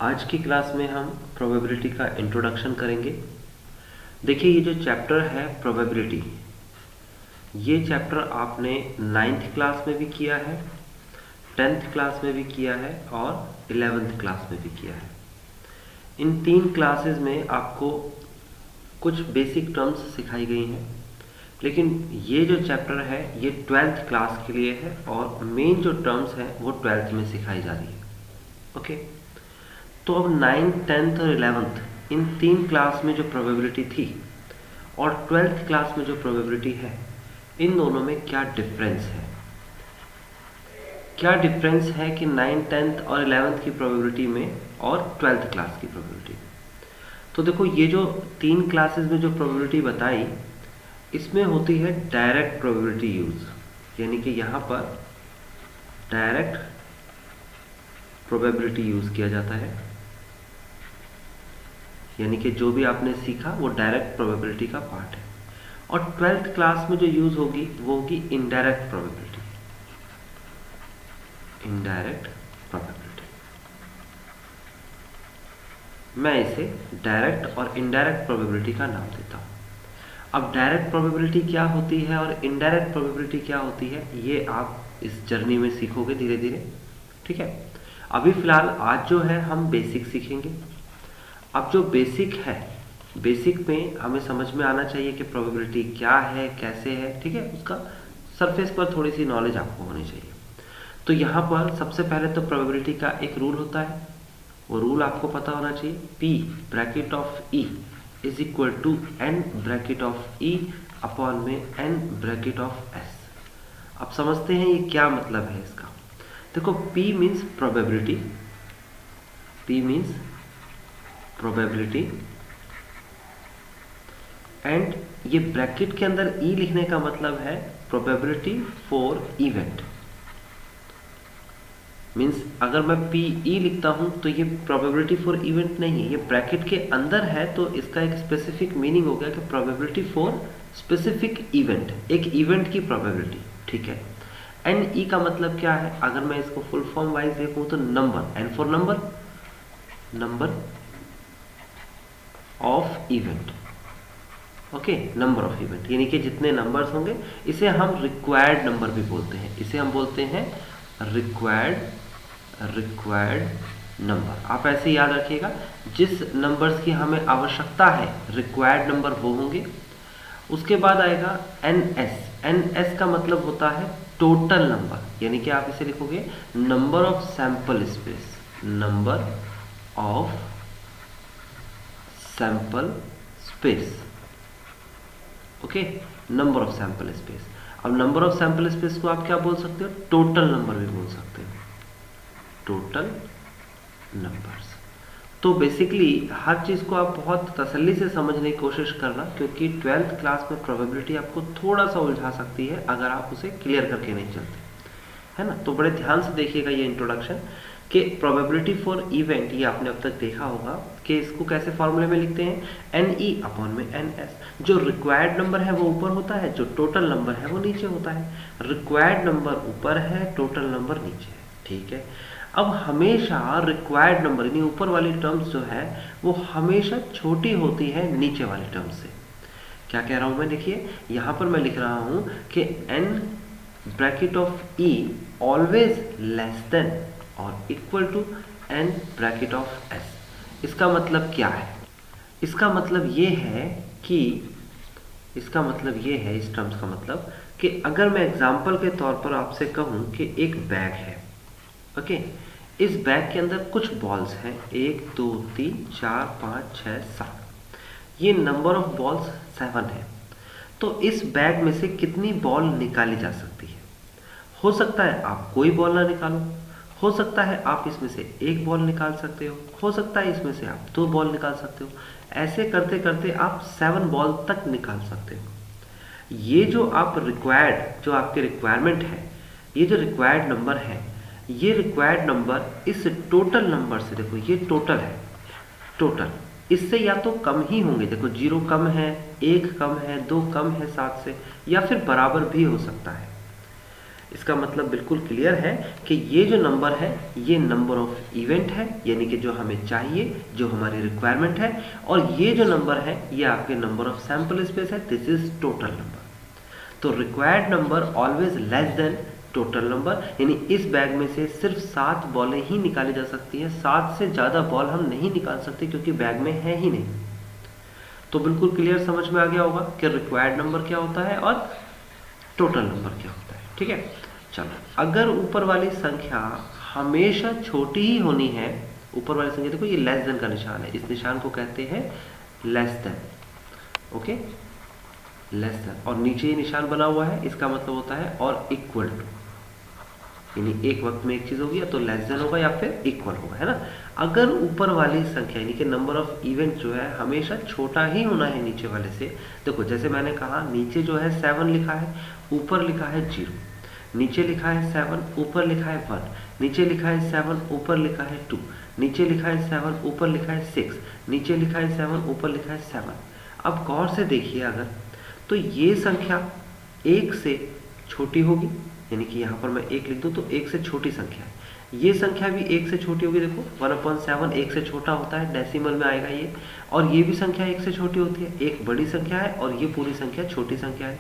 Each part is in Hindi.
आज की क्लास में हम प्रोबेबिलिटी का इंट्रोडक्शन करेंगे। देखिए, ये जो चैप्टर है प्रोबेबिलिटी, ये चैप्टर आपने 9th क्लास में भी किया है, 10th क्लास में भी किया है और 11th क्लास में भी किया है। इन 3 क्लासेस में आपको कुछ बेसिक टर्म्स सिखाई गई हैं, लेकिन ये जो चैप्टर है ये 12th क्लास के लिए है और मेन जो टर्म्स हैं वो 12th में सिखाई जा रही है। ओके, तो अब 9th, 10th और 11th इन 3 क्लास में जो प्रोबेबिलिटी थी और 12th क्लास में जो प्रोबेबिलिटी है, इन दोनों में क्या डिफरेंस है? क्या डिफरेंस है कि 9th, 10th और 11th की प्रोबेबिलिटी में और 12th क्लास की प्रोबेबिलिटी में? तो देखो, ये जो 3 क्लासेस में जो प्रोबेबिलिटी बताई, इसमें होती है डायरेक्ट प्रोबेबिलिटी यूज, यानी कि यहाँ पर डायरेक्ट प्रोबेबिलिटी यूज किया जाता है। यानी कि जो भी आपने सीखा वो डायरेक्ट प्रोबेबिलिटी का पार्ट है। और 12th क्लास में जो यूज होगी वो होगी इनडायरेक्ट प्रोबेबिलिटी। इनडायरेक्ट प्रोबेबिलिटी, मैं इसे डायरेक्ट और इनडायरेक्ट प्रोबेबिलिटी का नाम देता हूँ। अब डायरेक्ट प्रोबेबिलिटी क्या होती है और इनडायरेक्ट प्रोबेबिलिटी क्या होती है, ये आप इस जर्नी में सीखोगे धीरे धीरे। ठीक है, अभी फिलहाल आज जो है हम बेसिक सीखेंगे। अब जो बेसिक है, बेसिक में हमें समझ में आना चाहिए कि प्रोबेबिलिटी क्या है, कैसे है। ठीक है, उसका सरफेस पर थोड़ी सी नॉलेज आपको होनी चाहिए। तो यहाँ पर सबसे पहले तो प्रोबेबिलिटी का एक रूल होता है, वो रूल आपको पता होना चाहिए। P bracket of E is equal to N bracket of E upon में N ब्रैकेट ऑफ S। अब समझते हैं ये क्या मतलब है इसका। देखो, P means probability, P means probability, and ये ब्रैकेट के अंदर E लिखने का मतलब है प्रोबेबिलिटी फॉर इवेंट। मीन्स अगर मैं PE लिखता हूं तो ये प्रोबेबिलिटी फॉर इवेंट नहीं है, ये ब्रैकेट के अंदर है, तो इसका एक स्पेसिफिक मीनिंग हो गया कि प्रोबेबिलिटी फॉर स्पेसिफिक इवेंट, एक इवेंट की प्रोबेबिलिटी। ठीक है, NE का मतलब क्या है? अगर मैं इसको फुल फॉर्म वाइज देखूं तो number, N for number, number of event. Okay, number of event, यानी कि जितने नंबर्स होंगे, इसे हम रिक्वायर्ड नंबर भी बोलते हैं। इसे हम बोलते हैं रिक्वायर्ड नंबर। आप ऐसे याद रखिएगा, जिस नंबर्स की हमें आवश्यकता है रिक्वायर्ड नंबर वो होंगे। उसके बाद आएगा NS। NS का मतलब होता है टोटल नंबर, यानी कि आप इसे लिखोगे number of sample space, number of sample space. Okay, number of sample space. अब नंबर ऑफ सैंपल स्पेस को आप क्या बोल सकते हो? टोटल नंबर भी बोल सकते हो, टोटल नंबर्स। तो बेसिकली हर चीज़ को आप बहुत तसल्ली से समझने की कोशिश करना, क्योंकि 12th क्लास में प्रोबेबिलिटी आपको थोड़ा सा उलझा सकती है अगर आप उसे क्लियर करके नहीं चलते, है ना। तो बड़े ध्यान से देखिएगा ये इंट्रोडक्शन कि प्रोबेबिलिटी फॉर इवेंट, ये आपने अब तक देखा होगा कि इसको कैसे फॉर्मूले में लिखते हैं, NE अपॉन में NS। जो रिक्वायर्ड नंबर है वो ऊपर होता है, जो टोटल नंबर है वो नीचे होता है। रिक्वायर्ड नंबर ऊपर है, टोटल नंबर नीचे है। ठीक है, अब हमेशा रिक्वायर्ड नंबर यानी ऊपर वाली टर्म्स जो है वो हमेशा छोटी होती है नीचे वाली टर्म्स से। क्या कह रहा हूं मैं? देखिए, यहां पर मैं लिख रहा हूं कि N bracket of E always less than और equal to N bracket of S। इसका मतलब क्या है? इसका मतलब ये है कि इस टर्म्स का मतलब कि अगर मैं एग्जांपल के तौर पर आपसे कहूं कि एक बैग है, ओके, इस बैग के अंदर कुछ बॉल्स हैं, 1 2 3 4 5 6 7, ये नंबर ऑफ बॉल्स 7 है। तो इस बैग में से कितनी बॉल निकाली जा सकती है? हो सकता है आप कोई बॉल ना निकालो, हो सकता है आप इसमें से एक बॉल निकाल सकते हो सकता है इसमें से आप 2 बॉल निकाल सकते हो। ऐसे करते करते आप 7 बॉल तक निकाल सकते हो। ये जो आप रिक्वायर्ड, जो आपके रिक्वायरमेंट है, ये जो रिक्वायर्ड नंबर है, ये रिक्वायर्ड नंबर इस टोटल नंबर से, देखो ये टोटल है, टोटल इससे या तो कम ही होंगे। देखो 0 कम है, 1 कम है, 2 कम है 7 से, या फिर बराबर भी हो सकता है। इसका मतलब बिल्कुल क्लियर है कि ये जो नंबर है ये नंबर ऑफ इवेंट है, यानी कि जो हमें चाहिए, जो हमारी रिक्वायरमेंट है, और ये जो नंबर है ये आपके नंबर ऑफ सैंपल स्पेस है, दिस इज टोटल नंबर। तो required number always less then total number, यानी इस बैग में से सिर्फ 7 बॉलें ही निकाली जा सकती हैं, 7 से ज़्यादा बॉल हम नहीं निकाल सकते क्योंकि बैग में है ही नहीं। तो बिल्कुल क्लियर समझ में आ गया होगा कि रिक्वायर्ड नंबर क्या होता है और टोटल नंबर क्या होता है। ठीक है, चलो, अगर ऊपर वाली संख्या हमेशा छोटी ही होनी है, ऊपर वाली संख्या देखो ये लेस देन का निशान है, इस निशान को कहते हैं less than, okay, less than, और नीचे ये निशान बना हुआ है, इसका मतलब होता है और इक्वल टू, यानी एक वक्त में एक चीज होगी या तो लेस देन होगा या फिर इक्वल होगा, है ना। अगर ऊपर वाली संख्या यानी कि नंबर ऑफ इवेंट जो है हमेशा छोटा ही होना है नीचे वाले से, देखो जैसे मैंने कहा नीचे जो है 7 लिखा है, ऊपर लिखा है 0, नीचे लिखा है 7, ऊपर लिखा है 1, नीचे लिखा है 7, ऊपर लिखा है 2, नीचे लिखा है 7, ऊपर लिखा है 6, नीचे लिखा है 7, ऊपर लिखा है 7। अब गौर से देखिए अगर, तो ये संख्या 1 से छोटी होगी, यानी कि यहाँ पर मैं 1 लिख दूँ तो 1 से छोटी संख्या है, ये संख्या भी 1 से छोटी होगी, देखो 1/7 1 से छोटा होता है, डेसिमल में आएगा ये, और ये भी संख्या 1 से छोटी होती है, एक बड़ी संख्या है और ये पूरी संख्या छोटी संख्या है,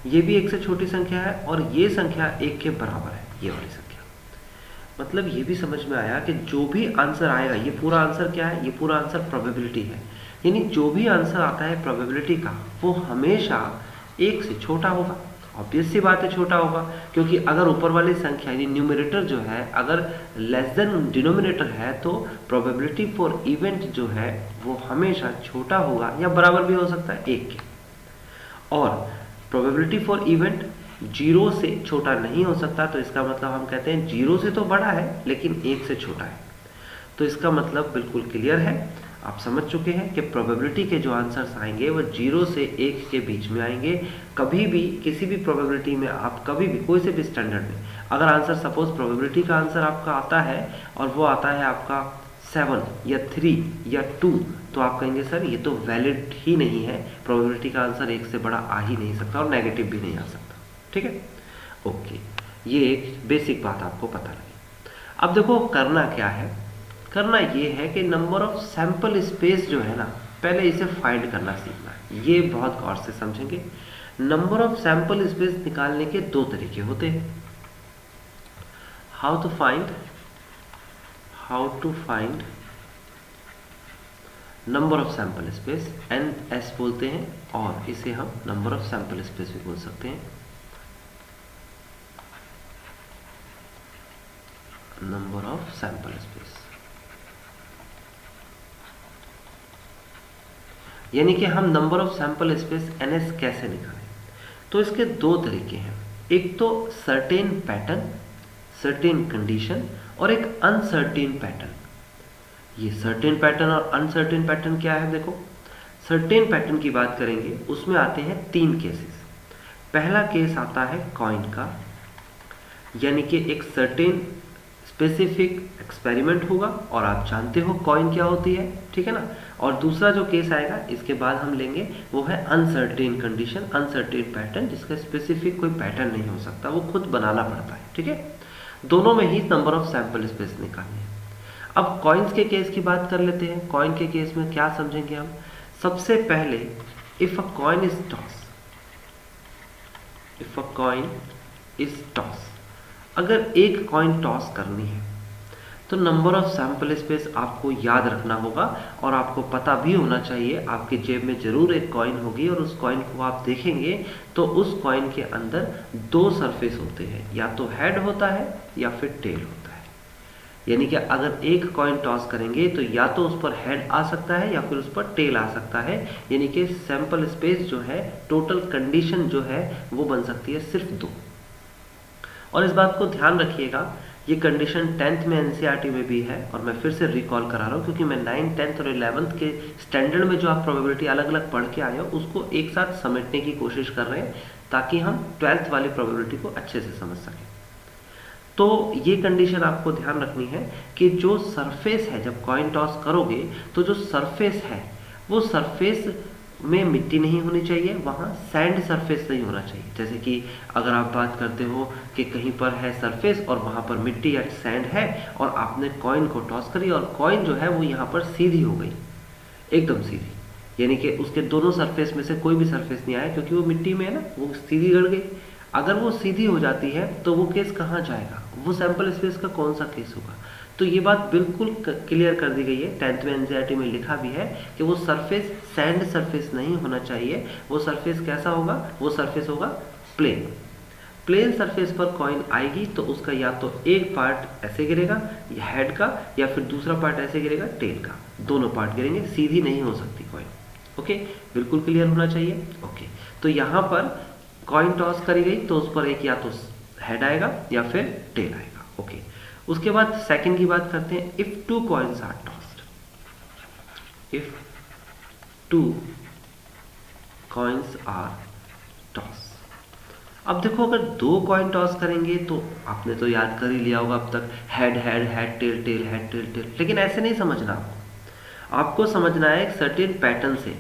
ये भी 1 से छोटी संख्या है और ये संख्या 1 के बराबर है, ये वाली संख्या। मतलब ये भी समझ में आया कि जो भी आंसर आएगा, ये पूरा आंसर क्या है, ये पूरा आंसर प्रोबेबिलिटी है, यानी जो भी आंसर आता है प्रोबेबिलिटी का वो हमेशा 1 से छोटा होगा। ऑब्वियस सी बात है छोटा होगा, क्योंकि अगर ऊपर वाली संख्या यानी न्यूमरेटर जो है अगर लेस देन डिनोमिनेटर है तो प्रोबेबिलिटी फॉर इवेंट जो है वो हमेशा छोटा होगा या बराबर भी हो सकता है 1 के, और प्रोबेबिलिटी फॉर इवेंट 0 से छोटा नहीं हो सकता, तो इसका मतलब हम कहते हैं 0 से तो बड़ा है लेकिन 1 से छोटा है। तो इसका मतलब बिल्कुल क्लियर है, आप समझ चुके हैं कि प्रोबेबिलिटी के जो आंसर्स आएंगे वो 0 से 1 के बीच में आएंगे। कभी भी किसी भी प्रोबेबिलिटी में आप कभी भी कोई से भी स्टैंडर्ड में अगर आंसर सपोज प्रोबेबिलिटी का आंसर आपका आता है और वो आता है आपका 7 या 3 या 2, तो आप कहेंगे सर ये तो वैलिड ही नहीं है, प्रोबेबिलिटी का आंसर 1 से बड़ा आ ही नहीं सकता और नेगेटिव भी नहीं आ सकता। ठीक है, ओके, ये एक बेसिक बात आपको पता लगी। अब देखो करना क्या है, करना ये है कि नंबर ऑफ सैंपल स्पेस जो है ना, पहले इसे फाइंड करना सीखना है, ये बहुत गौर से समझेंगे। नंबर ऑफ सैंपल स्पेस निकालने के 2 तरीके होते हैं। How to find number of sample space, NS बोलते हैं, और इसे हम नंबर ऑफ सैंपल स्पेस भी बोल सकते हैं। नंबर ऑफ सैंपल स्पेस यानी कि हम number of sample space NS कैसे निकालें, तो इसके 2 तरीके हैं। एक तो सर्टेन पैटर्न, सर्टेन कंडीशन, और एक अनसर्टेन पैटर्न। ये सर्टेन पैटर्न और अनसर्टेन पैटर्न क्या है, देखो सर्टेन पैटर्न की बात करेंगे उसमें आते हैं 3 केसेस। पहला केस आता है कॉइन का, यानी कि एक सर्टेन स्पेसिफिक एक्सपेरिमेंट होगा और आप जानते हो कॉइन क्या होती है, ठीक है ना। और दूसरा जो केस आएगा इसके बाद हम लेंगे वो है अनसर्टेन कंडीशन, अनसर्टेन पैटर्न, जिसका स्पेसिफिक कोई पैटर्न नहीं हो सकता, वो खुद बनाना पड़ता है। ठीक है, दोनों में ही नंबर ऑफ सैंपल स्पेस निकालने हैं। अब कॉइन्स के केस की बात कर लेते हैं। कॉइन के केस में क्या समझेंगे हम, सबसे पहले if a coin is toss, अगर एक कॉइन टॉस करनी है तो नंबर ऑफ सैंपल स्पेस आपको याद रखना होगा और आपको पता भी होना चाहिए, आपके जेब में जरूर एक कॉइन होगी और उस कॉइन को आप देखेंगे तो उस कॉइन के अंदर 2 सरफेस होते हैं, या तो हेड होता है या फिर टेल होता है। यानी कि अगर एक कॉइन टॉस करेंगे तो या तो उस पर हेड आ सकता है या फिर उस पर टेल आ सकता है, यानी कि सैंपल स्पेस जो है, टोटल कंडीशन जो है वो बन सकती है सिर्फ 2। और इस बात को ध्यान रखिएगा, ये कंडीशन 10th में NCERT में भी है, और मैं फिर से रिकॉल करा रहा हूँ क्योंकि मैं 9th, 10th और 11th के स्टैंडर्ड में जो आप प्रोबेबिलिटी अलग अलग पढ़ के आए हो उसको एक साथ समेटने की कोशिश कर रहे हैं ताकि हम 12th वाली प्रोबेबिलिटी को अच्छे से समझ सकें। तो ये कंडीशन आपको ध्यान रखनी है कि जो सरफेस है, जब कॉइन टॉस करोगे तो जो सरफेस है वो सरफेस में मिट्टी नहीं होनी चाहिए, वहाँ सैंड सरफेस नहीं होना चाहिए। जैसे कि अगर आप बात करते हो कि कहीं पर है सरफेस और वहाँ पर मिट्टी या सैंड है और आपने कॉइन को टॉस करी और कॉइन जो है वो यहाँ पर सीधी हो गई, एकदम सीधी, यानी कि उसके दोनों सरफेस में से कोई भी सरफेस नहीं आया क्योंकि वो मिट्टी में है ना, वो सीधी गड़ गई। अगर वो सीधी हो जाती है तो वो केस कहाँ जाएगा, वो सैंपल स्पेस का कौन सा केस होगा। तो ये बात बिल्कुल क्लियर कर दी गई है, 10th में एनसीईआरटी में लिखा भी है कि वो सरफेस सैंड सरफेस नहीं होना चाहिए। वो सरफेस कैसा होगा, वो सरफेस होगा प्लेन। प्लेन सरफेस पर कॉइन आएगी तो उसका या तो एक पार्ट ऐसे गिरेगा या हेड का, या फिर दूसरा पार्ट ऐसे गिरेगा टेल का, दोनों पार्ट गिरेंगे, सीधी नहीं हो सकती कॉइन। ओके, बिल्कुल क्लियर होना चाहिए। ओके, तो यहाँ पर कॉइन टॉस करी गई तो उस पर एक या तो हेड आएगा या फिर टेल आएगा। ओके, उसके बाद सेकंड की बात करते हैं, if two coins are tossed, if two coins are toss. अब देखो अगर दो कॉइन टॉस करेंगे तो आपने तो याद कर ही लिया होगा अब तक, head head head tail tail head tail tail, लेकिन ऐसे नहीं समझना आपको समझना है एक सर्टेन पैटर्न से।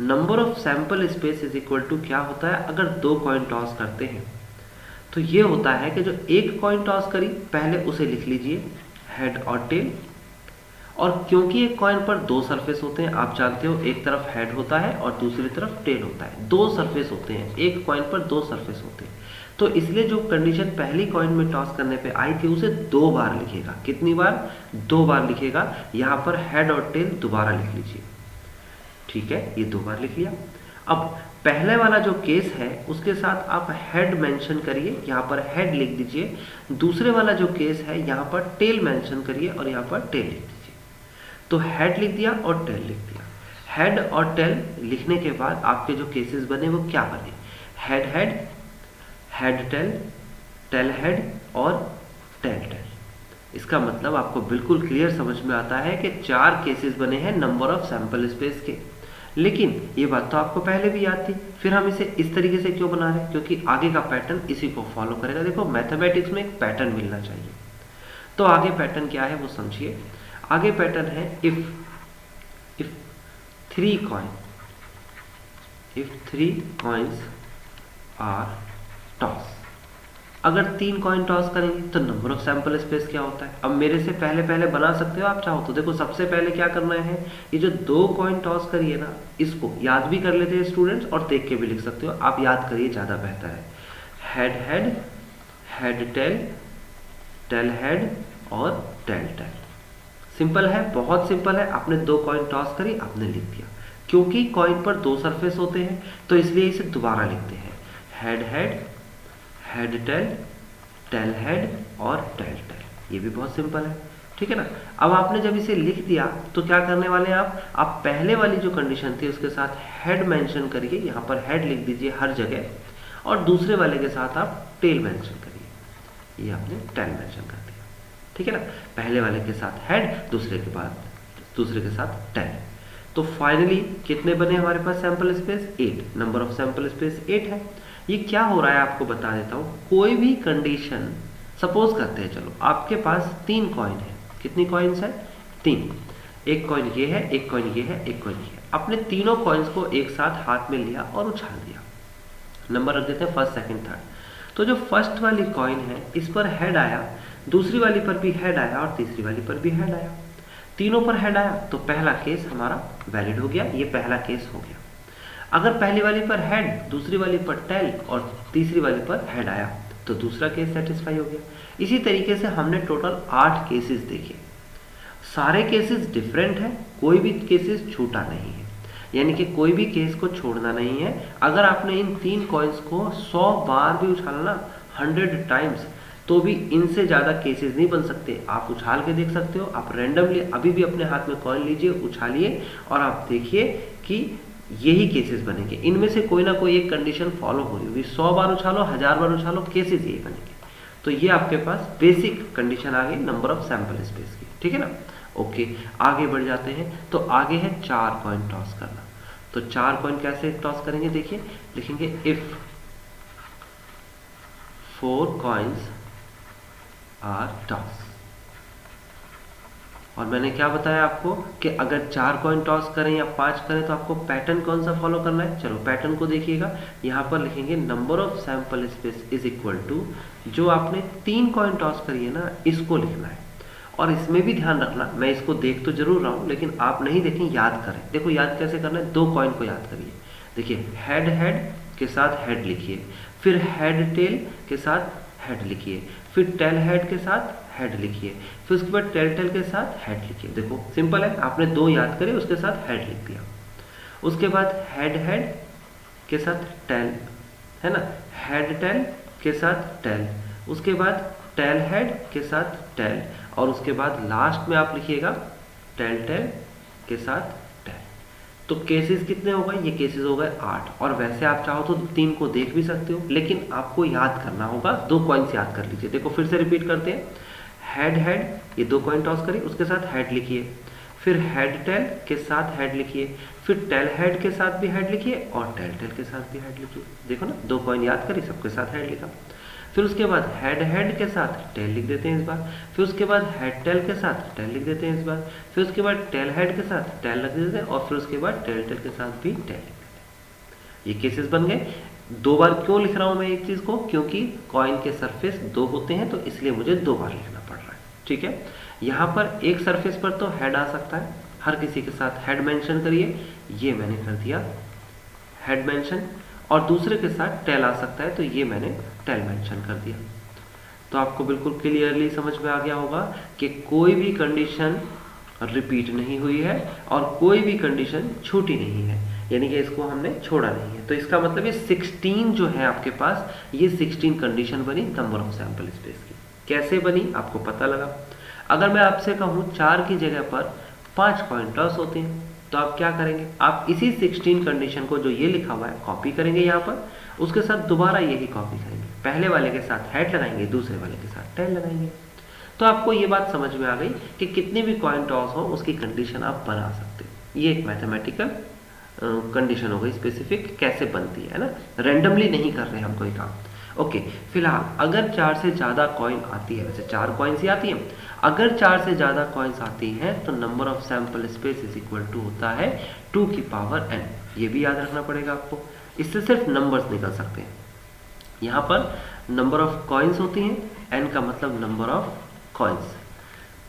Number of sample space is equal to क्या होता है, अगर दो कॉइन टॉस करते हैं तो ये होता है कि जो एक कॉइन टॉस करी पहले उसे लिख लीजिए हेड और टेल, और क्योंकि एक कॉइन पर दो सरफेस होते हैं, आप जानते हो एक तरफ हेड होता है और दूसरी तरफ टेल होता है, दो सरफेस होते हैं, एक कॉइन पर दो सरफेस होते हैं, तो इसलिए जो कंडीशन पहली कॉइन में टॉस करने पे आई थी उसे दो बार लिखेगा। कितनी बार, दो बार लिखेगा। यहाँ पर हेड और टेल दोबारा लिख लीजिए, ठीक है, ये दो बार लिख लिया। अब पहले वाला जो केस है उसके साथ आप हेड मेंशन करिए, यहाँ पर हेड लिख दीजिए। दूसरे वाला जो केस है यहाँ पर टेल मेंशन करिए और यहाँ पर टेल लिख दीजिए। तो हेड लिख दिया और टेल लिख दिया। हेड और टेल लिखने के बाद आपके जो केसेस बने वो क्या बने, head head, head tail, tail head और टेल टेल। इसका मतलब आपको बिल्कुल क्लियर समझ में आता है कि चार केसेस बने हैं नंबर ऑफ सैंपल स्पेस के। लेकिन ये बात तो आपको पहले भी याद थी, फिर हम इसे इस तरीके से क्यों बना रहे हैं, क्योंकि आगे का पैटर्न इसी को फॉलो करेगा। देखो मैथमेटिक्स में एक पैटर्न मिलना चाहिए, तो आगे पैटर्न क्या है वो समझिए। आगे पैटर्न है if three coins are toss. अगर तीन कॉइन टॉस करेंगे तो नंबर ऑफ सैंपल स्पेस क्या होता है। अब मेरे से पहले बना सकते हो आप चाहो तो। देखो सबसे पहले क्या करना है, ये जो दो कॉइन टॉस करिए ना, इसको याद भी कर लेते हैं स्टूडेंट्स और देख के भी लिख सकते हो, आप याद करिए ज़्यादा बेहतर है। Head head, head tail, tail head और टेल टेल। सिंपल है, बहुत सिंपल है। आपने दो कॉइन टॉस करी, आपने लिख दिया। क्योंकि कॉइन पर दो सरफेस होते हैं तो इसलिए इसे दोबारा लिखते हैं, head head, head tail, tail head और टेल टेल। ये भी बहुत सिंपल है, ठीक है ना। अब आपने जब इसे लिख दिया तो क्या करने वाले हैं आप पहले वाली जो कंडीशन थी उसके साथ हेड मेंशन करिए, यहाँ पर हेड लिख दीजिए हर जगह, और दूसरे वाले के साथ आप टेल मेंशन करिए, ये आपने टेल मेंशन कर दिया, ठीक है ना। पहले वाले के साथ हेड, दूसरे के साथ टेल। तो फाइनली कितने बने हमारे पास sample space, 8। Number of sample space 8 है। ये क्या हो रहा है आपको बता देता हूँ। कोई भी कंडीशन, सपोज करते हैं, चलो आपके पास 3 कॉइन है। कितनी कॉइन्स है, 3। एक कॉइन ये है, एक कॉइन ये है, एक कॉइन ये है। आपने तीनों कॉइन्स को एक साथ हाथ में लिया और उछाल दिया। नंबर रख देते हैं फर्स्ट, सेकंड, थर्ड। तो जो फर्स्ट वाली कॉइन है इस पर हेड आया, दूसरी वाली पर भी हेड आया और तीसरी वाली पर भी हेड आया। तीनों पर हेड आया तो पहला केस हमारा वैलिड हो गया, ये पहला केस हो गया। अगर पहली वाली पर हेड, दूसरी वाली पर टेल और तीसरी वाली पर हेड आया तो दूसरा केस सेटिस्फाई हो गया। इसी तरीके से हमने टोटल 8 केसेस देखे। सारे केसेस डिफरेंट हैं, कोई भी केसेस छूटा नहीं है, यानी कि कोई भी केस को छोड़ना नहीं है। अगर आपने इन 3 कॉइन्स को 100 बार भी उछाला ना, 100 टाइम्स, तो भी इनसे ज़्यादा केसेस नहीं बन सकते। आप उछाल के देख सकते हो, आप रैंडमली अभी भी अपने हाथ में कॉइन लीजिए, उछालिए और आप देखिए कि यही केसेस बनेंगे। इनमें से कोई ना कोई एक कंडीशन फॉलो हो रही होगी। 100 बार उछालो, 1000 बार उछालो, केसेस यही बनेंगे। तो ये आपके पास बेसिक कंडीशन आ गई नंबर ऑफ सैंपल स्पेस की, ठीक है ना। ओके, आगे बढ़ जाते हैं। तो आगे है 4 कॉइन टॉस करना। तो 4 कॉइन कैसे टॉस करेंगे, देखिए लिखेंगे इफ 4 कॉइन्स आर टॉस, और मैंने क्या बताया आपको कि अगर 4 कॉइन टॉस करें या 5 करें तो आपको पैटर्न कौन सा फॉलो करना है। चलो पैटर्न को देखिएगा, यहाँ पर लिखेंगे number of sample space is equal to जो आपने 3 कॉइन टॉस करी है ना, इसको लिखना है। और इसमें भी ध्यान रखना, मैं इसको देख तो जरूर रहा हूँ लेकिन आप नहीं देखें, याद करें। देखो याद कैसे करना है, 2 कॉइन को याद करिए। देखिए हेड हेड के साथ हेड लिखिए, फिर हेड टेल के साथ हेड लिखिए, फिर टेल हेड के साथ हेड लिखिए, फिर उसके बाद टेल टेल के साथ हेड लिखिए। देखो सिंपल है, आपने 2 याद करे उसके साथ हेड लिख दिया। उसके बाद हेड हेड के साथ टेल, है ना, हेड टेल के साथ टेल, उसके बाद टेल हेड के साथ टेल, और उसके बाद लास्ट में आप लिखिएगा टेल टेल के साथ टेल। तो केसेस कितने हो गए, ये केसेस हो गए 8। और वैसे आप चाहो तो 3 को देख भी सकते हो, लेकिन आपको याद करना होगा। 2 कॉइन्स याद कर लीजिए। देखो फिर से रिपीट करते हैं, हेड हेड, ये 2 कॉइन टॉस करिए, उसके साथ हेड लिखिए, फिर हेड टेल के साथ हेड लिखिए, फिर टेल हेड के साथ भी हेड लिखिए, और टेल टेल के साथ भी हेड लिखिए। देखो ना, 2 कॉइन याद करिए, सबके साथ हेड लिखा। फिर उसके बाद हेड हेड के साथ टेल लिख देते हैं इस बार, फिर उसके बाद हेड टेल के साथ टेल लिख देते हैं इस बार, फिर उसके बाद टेल हेड के साथ टेल लिख देते हैं, और फिर उसके बाद टेल टेल के साथ भी टेल लिख देते हैं। ये केसेस बन गए। 2 बार क्यों लिख रहा हूं मैं एक चीज को, क्योंकि कॉइन के सरफेस 2 होते हैं, तो इसलिए मुझे 2 बार लिखना पड़ रहा है। ठीक है, यहाँ पर एक सरफेस पर तो हेड आ सकता है, हर किसी के साथ हेड मेंशन करिए, ये मैंने कर दिया हेड मेंशन, और दूसरे के साथ टेल आ सकता है, तो ये मैंने टेल मेंशन कर दिया। तो आपको बिल्कुल क्लियरली समझ में आ गया होगा कि कोई भी कंडीशन रिपीट नहीं हुई है और कोई भी कंडीशन छूटी नहीं है, यानी कि इसको हमने छोड़ा नहीं है। तो इसका मतलब ये 16 जो है आपके पास, ये 16 कंडीशन बनी नंबर ऑफ सैंपल स्पेस की। कैसे बनी आपको पता लगा। अगर मैं आपसे कहूँ 4 की जगह पर 5 कॉइन टॉस होते हैं, तो आप क्या करेंगे, आप इसी 16 कंडीशन को जो ये लिखा हुआ है कॉपी करेंगे यहाँ पर, उसके साथ दोबारा यही कॉपी करेंगे, पहले वाले के साथ हेड लगाएंगे, दूसरे वाले के साथ टेल लगाएंगे। तो आपको ये बात समझ में आ गई कि कितनी भी कॉइन टॉस हो उसकी कंडीशन आप बना सकते हो। ये एक मैथमेटिकल कंडीशन हो गई, स्पेसिफिक कैसे बनती है ना, रैंडमली नहीं कर रहे हम कोई काम। ओके, फिलहाल अगर 4 से ज़्यादा कॉइन आती है, वैसे 4 कॉइन्स ही आती हैं, अगर 4 से ज़्यादा कॉइन्स आती हैं तो number of sample space is equal to होता है 2 की पावर n। ये भी याद रखना पड़ेगा आपको, इससे सिर्फ नंबर्स निकल सकते हैं। यहाँ पर नंबर ऑफ कॉइन्स होती हैं, n का मतलब नंबर ऑफ कॉइन्स,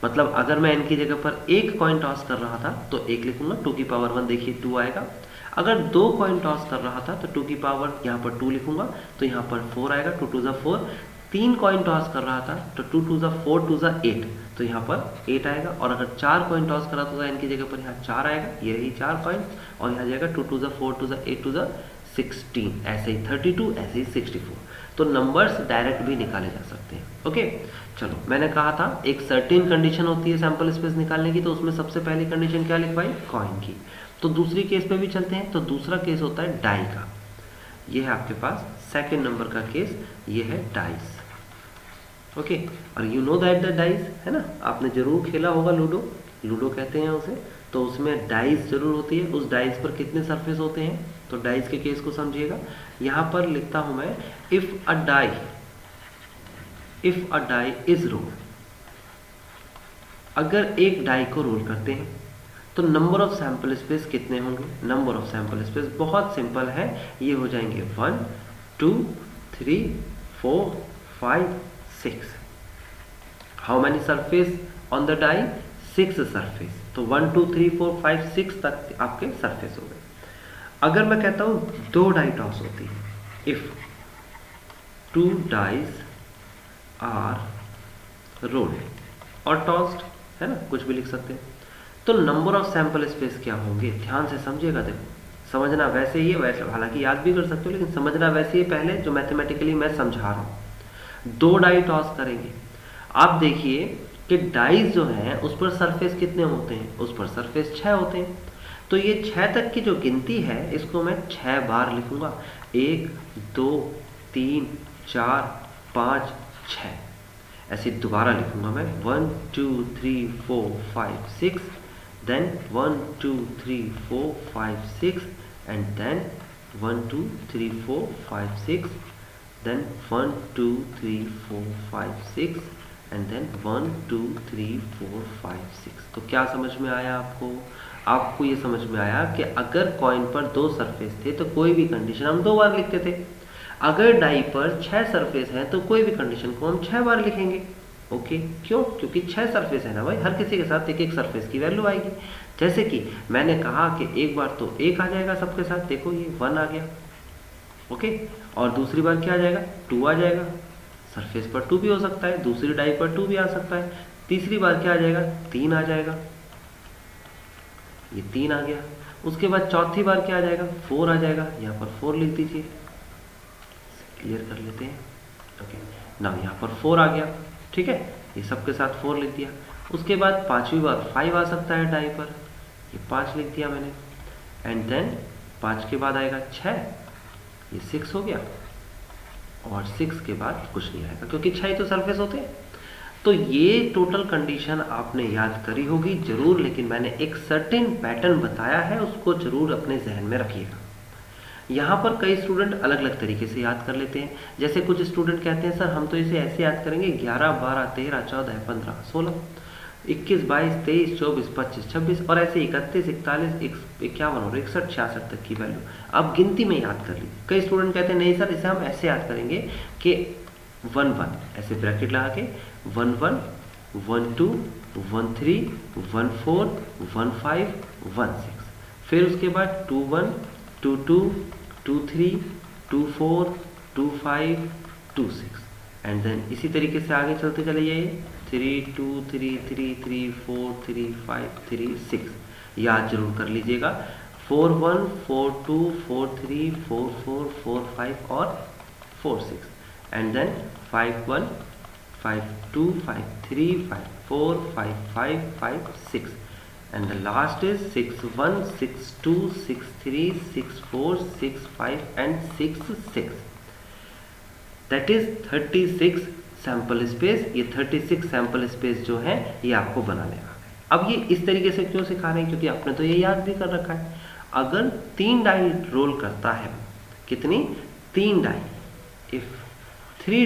मतलब अगर मैं n की जगह पर 1 कॉइन टॉस कर रहा था तो 1 लिखूंगा, 2 की पावर 1 देखिए 2 आएगा। अगर 2 कॉइन टॉस कर रहा था तो 2 की पावर यहाँ पर 2 लिखूंगा, तो यहाँ पर 4 आएगा, 2 2 4। 3 कॉइन टॉस कर रहा था तो 2 2 4 2 8, तो यहाँ पर 8 आएगा। और अगर 4 कॉइन टॉस कर रहा था तो n की जगह पर यहाँ 4 आएगा, ये रही 4 कॉइन, और यहाँ जाएगा 2 2 4 2 8 2 16, ऐसे ही 32, ऐसे ही 64। तो नंबर्स डायरेक्ट भी निकाले जा सकते हैं। ओके, चलो मैंने कहा था एक सर्टेन कंडीशन होती है सैंपल स्पेस निकालने की, तो उसमें सबसे पहली कंडीशन क्या लिखवाई, कॉइन की। तो दूसरी केस पे भी चलते हैं। तो दूसरा केस होता है डाई का, ये है आपके पास सेकंड नंबर का केस, ये है डाइस। ओके, और you know that the dice, है ना, आपने जरूर खेला होगा लूडो, लूडो कहते हैं उसे, तो उसमें डाइस जरूर होती है। उस डाइस पर कितने सरफेस होते हैं, तो डाइस के केस को समझिएगा। यहाँ पर लिखता हूं मैं, if a die is roll, अगर एक डाई को रोल करते हैं तो नंबर ऑफ सैंपल स्पेस कितने होंगे। नंबर ऑफ सैंपल स्पेस बहुत सिंपल है, ये हो जाएंगे 1 2 3 4 5 6। How many surface on the die, 6 surface. तो 1 2 3 4 5 6 तक आपके सरफेस हो गए। अगर मैं कहता हूं 2 डाई टॉस होती है, इफ 2 डाइज आर रोल्ड और टॉस्ड, है ना, कुछ भी लिख सकते हैं, तो नंबर ऑफ सैंपल स्पेस क्या होंगे, ध्यान से समझिएगा। देखो समझना वैसे ही है, वैसे हालांकि याद भी कर सकते हो, लेकिन समझना वैसे ही पहले जो मैथमेटिकली मैं समझा रहा हूं। 2 डाई टॉस करेंगे, आप देखिए कि डाइज जो है उस पर सरफेस कितने होते हैं, उस पर सरफेस 6 होते हैं। तो ये 6 तक की जो गिनती है इसको मैं 6 बार लिखूंगा, 1 2 3 4 5 6, ऐसे दोबारा लिखूंगा मैं 1 2 3 4 5 6, then 1 2 3 4 5 6, and then 1 2 3 4 5 6, then 1 2 3 4 5 6, and then 1 2 3 4 5 6। तो क्या समझ में आया आपको? आपको ये समझ में आया कि अगर कॉइन पर 2 सरफेस थे तो कोई भी कंडीशन हम 2 बार लिखते थे, अगर डाई पर 6 सरफेस हैं तो कोई भी कंडीशन को हम 6 बार लिखेंगे। ओके, क्यों? क्योंकि 6 सरफेस है ना भाई, हर किसी के साथ एक एक सरफेस की वैल्यू आएगी। जैसे कि मैंने कहा कि एक बार तो 1 आ जाएगा सबके साथ, देखो ये 1 आ गया। ओके, और दूसरी बार क्या आ जाएगा? 2 आ जाएगा, सरफेस पर 2 भी हो सकता है, दूसरी डाई पर 2 भी आ सकता है। तीसरी बार क्या आ जाएगा? 3 आ जाएगा, ये 3 आ गया। उसके बाद चौथी बार क्या आ जाएगा? 4 आ जाएगा, यहाँ पर 4 लिख दीजिए, क्लियर कर लेते हैं। ओके, नाउ यहाँ पर 4 आ गया, ठीक है, ये सबके साथ 4 लिख दिया। उसके बाद पांचवी बार 5 आ सकता है डाई पर, ये 5 लिख दिया मैंने। एंड देन 5 के बाद आएगा 6, ये 6 हो गया, और 6 के बाद कुछ नहीं आएगा क्योंकि 6 ही तो सरफेस होते हैं। तो ये टोटल कंडीशन आपने याद करी होगी जरूर, लेकिन मैंने एक सर्टेन पैटर्न बताया है, उसको जरूर अपने जहन में रखिएगा। यहाँ पर कई स्टूडेंट अलग अलग तरीके से याद कर लेते हैं। जैसे कुछ स्टूडेंट कहते हैं सर हम तो इसे ऐसे याद करेंगे 11 12 13 14 15 16 21 22 23 24 25 26 और ऐसे 31 41 51 और 61 66 तक की वैल्यू आप गिनती में याद कर लीजिए। कई स्टूडेंट कहते हैं नहीं सर इसे हम ऐसे याद करेंगे कि 1 1 ऐसे ब्रैकेट लगा के 1 1 1 2 1 3 1 4 1 5 1 6, फिर उसके बाद 2 1 2 2 2 3 2 4 2 5 2 6 एंड देन इसी तरीके से आगे चलते चले जाइए 3 2 3 3 3 4 3 5 3 6, याद जरूर कर लीजिएगा। 4 1 4 2 4 3 4 4 4 5 और 4 6 and then 5 1 5 2 5 3 5 4 5 5 5 6 and the last is 6 1 6 2 6 3 6 4 6 5 and 6 6, that is 36 sample space. ये 36 सैंपल स्पेस जो है ये आपको बनाने आ गए। अब ये इस तरीके से क्यों सिखा रहे हैं? क्योंकि आपने तो ये याद भी कर रखा है। अगर 3 डाई रोल करता है, कितनी? 3 die, if 3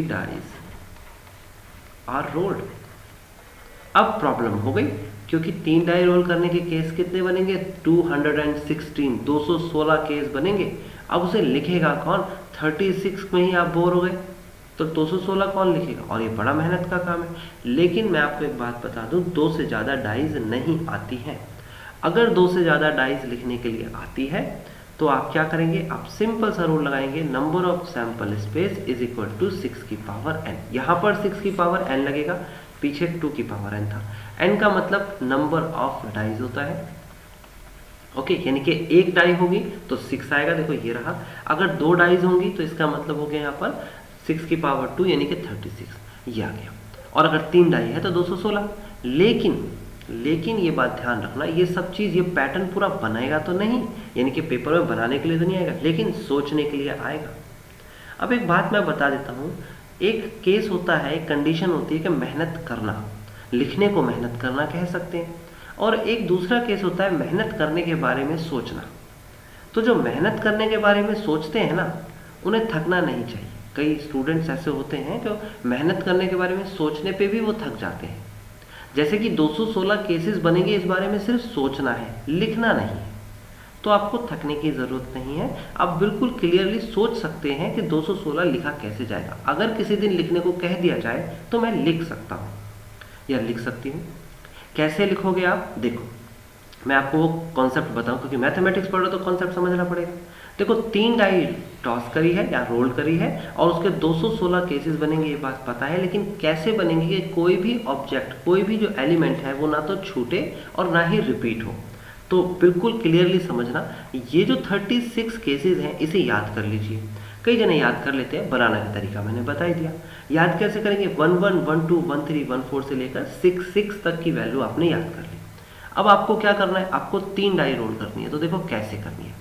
dice are rolled. अब प्रॉब्लम हो गई क्योंकि 3 डाई रोल करने के केस कितने बनेंगे? 216 केस बनेंगे। अब उसे लिखेगा कौन? 36 में ही आप बोर हो गए तो 216 कौन लिखेगा? और ये बड़ा मेहनत का काम है। लेकिन मैं आपको एक बात बता दूं, 2 से ज़्यादा डाइज नहीं आती हैं। अगर 2 से ज़्यादा डाइज लिखने के लिए आती है तो आप क्या करेंगे? आप सिंपल सा रूल लगाएंगे, number of sample space is equal to 6 की पावर n। यहाँ पर 6 की पावर n लगेगा, पीछे 2 की पावर n था। n का मतलब नंबर ऑफ डाइज होता है। ओके, यानी कि एक डाई होगी तो 6 आएगा, देखो ये रहा। अगर 2 डाइज होंगी तो इसका मतलब हो गया यहाँ पर 6 की पावर 2 यानी कि 36, ये आ गया। और अगर 3 डाई है तो 216। लेकिन ये बात ध्यान रखना, ये सब चीज़, ये पैटर्न पूरा बनाएगा तो नहीं, यानी कि पेपर में बनाने के लिए तो नहीं आएगा, लेकिन सोचने के लिए आएगा। अब एक बात मैं बता देता हूँ, एक केस होता है, एक कंडीशन होती है कि मेहनत करना, लिखने को मेहनत करना कह सकते हैं, और एक दूसरा केस होता है मेहनत करने के बारे में सोचना। तो जो मेहनत करने के बारे में सोचते हैं ना, उन्हें थकना नहीं चाहिए। कई स्टूडेंट्स ऐसे होते हैं जो मेहनत करने के बारे में सोचने पे भी वो थक जाते हैं। जैसे कि 216 केसेस बनेंगे, इस बारे में सिर्फ सोचना है, लिखना नहीं है, तो आपको थकने की ज़रूरत नहीं है। आप बिल्कुल क्लियरली सोच सकते हैं कि 216 लिखा कैसे जाएगा। अगर किसी दिन लिखने को कह दिया जाए तो मैं लिख सकता हूँ या लिख सकती हूँ। कैसे लिखोगे आप? देखो मैं आपको वो कॉन्सेप्ट बताऊँ, क्योंकि मैथमेटिक्स पढ़ रहे हो तो कॉन्सेप्ट समझना पड़ेगा। देखो 3 डाई टॉस करी है या रोल करी है और उसके 216 केसेस बनेंगे, ये बात पता है। लेकिन कैसे बनेंगे कि कोई भी ऑब्जेक्ट, कोई भी जो एलिमेंट है वो ना तो छूटे और ना ही रिपीट हो। तो बिल्कुल क्लियरली समझना, ये जो 36 केसेस हैं इसे याद कर लीजिए। कई जने याद कर लेते हैं, बनाने का तरीका मैंने बता ही दिया। याद कैसे करेंगे? 1 1 1 2 1 3 1 4 से लेकर 6 6 तक की वैल्यू आपने याद कर ली। अब आपको क्या करना है? आपको 3 डाई रोल करनी है। तो देखो कैसे करनी है।